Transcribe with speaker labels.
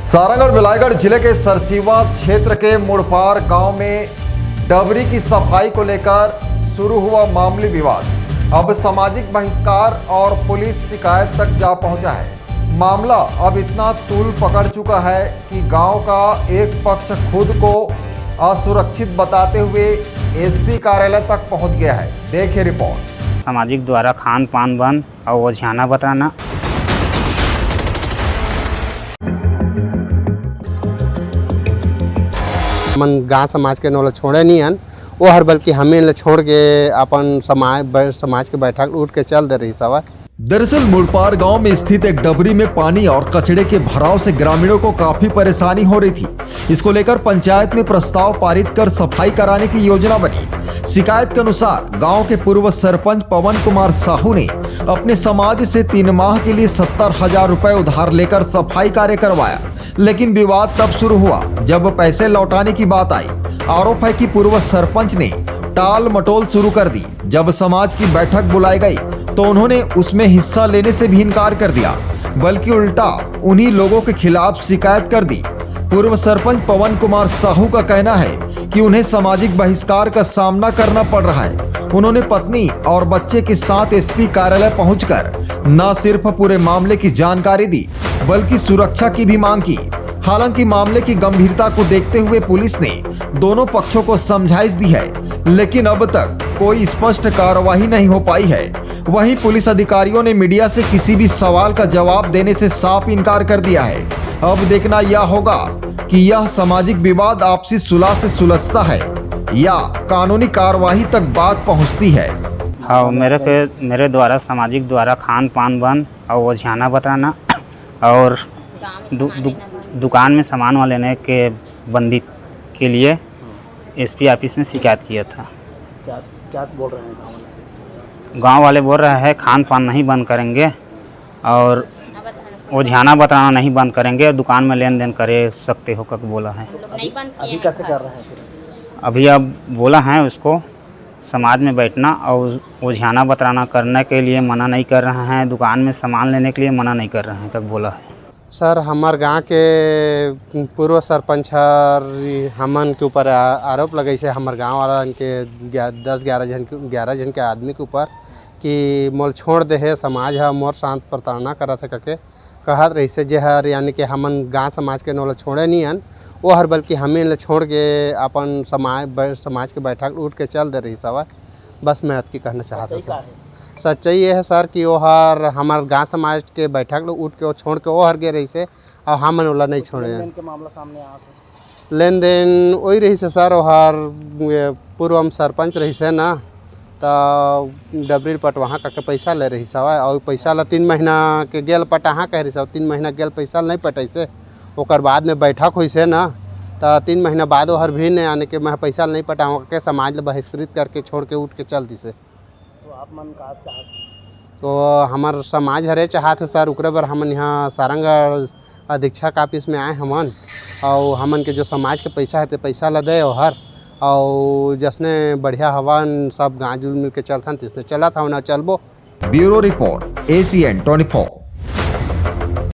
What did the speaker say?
Speaker 1: सारंग और बिलाईगढ़ जिले के सरसीवा क्षेत्र के मुड़पार गांव में डबरी की सफाई को लेकर शुरू हुआ मामूली विवाद अब सामाजिक बहिष्कार और पुलिस शिकायत तक जा पहुंचा है। मामला अब इतना तूल पकड़ चुका है कि गांव का एक पक्ष खुद को असुरक्षित बताते हुए एसपी कार्यालय तक पहुंच गया है। देखिए रिपोर्ट।
Speaker 2: सामाजिक द्वारा खान पान बंद और ओझाना बताना।
Speaker 3: मन गाँव समाज के नोला छोड़े नहीं हन वो हर बल्कि हमें ल छोड़ के अपन समाज के बैठक उठ के चल दे रही सवा।
Speaker 1: दरअसल मुड़पार गांव में स्थित एक डबरी में पानी और कचड़े के भराव से ग्रामीणों को काफी परेशानी हो रही थी। इसको लेकर पंचायत में प्रस्ताव पारित कर सफाई कराने की योजना बनी। शिकायत के अनुसार गांव के पूर्व सरपंच पवन कुमार साहू ने अपने समाज से 3 माह के लिए 70,000 रुपए उधार लेकर सफाई कार्य करवाया, लेकिन विवाद तब शुरू हुआ जब पैसे लौटाने की बात आई। आरोप है कि पूर्व सरपंच ने टाल मटोल शुरू कर दी। जब समाज की बैठक बुलाई गई तो उन्होंने उसमें हिस्सा लेने से भी इनकार कर दिया, बल्कि उल्टा उन्हीं लोगों के खिलाफ शिकायत कर दी। पूर्व सरपंच पवन कुमार साहू का कहना है कि उन्हें सामाजिक बहिष्कार का सामना करना पड़ रहा है। उन्होंने पत्नी और बच्चे के साथ एसपी कार्यालय पहुंचकर न सिर्फ पूरे मामले की जानकारी दी, बल्कि सुरक्षा की भी मांग की। हालांकि मामले की गंभीरता को देखते हुए पुलिस ने दोनों पक्षों को समझाइश दी है, लेकिन अब तक कोई स्पष्ट कार्रवाई नहीं हो पाई है। वहीं पुलिस अधिकारियों ने मीडिया से किसी भी सवाल का जवाब देने से साफ इनकार कर दिया है। अब देखना यह होगा कि यह सामाजिक विवाद आपसी सुलह से सुलझता है या कानूनी कार्रवाई तक बात पहुंचती है।
Speaker 2: हाँ, मेरे द्वारा सामाजिक द्वारा खान पान बंद और ओझाना बताना और दुकान में सामान लेने के बंदी के लिए एसपी ऑफिस में शिकायत किया था।
Speaker 4: क्या बोल रहे हैं
Speaker 2: गांव वाले बोल रहे हैं खान पान नहीं बंद करेंगे और ओझाना बताना नहीं बंद करेंगे, दुकान में लेन देन करे सकते हो करके बोला है।
Speaker 4: अभी कैसे कर रहे हैं फिर?
Speaker 2: अभी अब बोला है उसको समाज में बैठना और ओझाना बताना करने के लिए मना नहीं कर रहे हैं, दुकान में सामान लेने के लिए मना नहीं कर रहे हैं करके बोला है।
Speaker 3: सर हमार गांव के पूर्व सरपंच हमन के ऊपर आरोप लगे से हमार गांव वाला के 10-11 जन के आदमी के ऊपर कि मोल छोड़ दे है, समाज है मोर शांत प्रताड़ना करत है करके कहत रही से जे हर यानी कि हमन गांव समाज के नोला छोड़े नहीं हन वो हर बल्कि हमें ल छोड़ के अपन समाज के बैठक उठ के चल दे रही सवा। बस मैं अतकी कहना चाहता सर। सच्चाई ये है सर कि वो हर हमारे गांव समाज के बैठक उठ के वो छोड़ के वो हर गए रही से और हमन वाला नहीं छोड़े।
Speaker 4: मामला सामने आया था
Speaker 3: लेन देन वही रही से सर, वो हर पूर्व सरपंच रही से ना तो डबरी पट वहाँ का पैसा ले रही सवा और पैसा ला 3 महीना के गेल पट अहाँ कह रही सब 3 महीना गेल पैसा नहीं पटे से ओकर बाद में बैठक हुई से ना तो 3 महीना बाद वो हर भी नहीं आने के मैं पैसा नहीं पटाऊँ के समाज ले बहिष्कृत करके छोड़ के उठ के चल दी से।
Speaker 4: तो आप मन का चाहते
Speaker 3: तो हमार समाज हरे चाहत है सर उकरे बर हमन यहाँ सारंग अधीक्षक ऑफिस में आए हमन और हमन के जो समाज के पैसा है तो पैसा ला दे हर और जिसने बढ़िया हवन सब गाँव मिल के चलथन तिसने चला था ना चलबो।
Speaker 1: Bureau report ACN 24।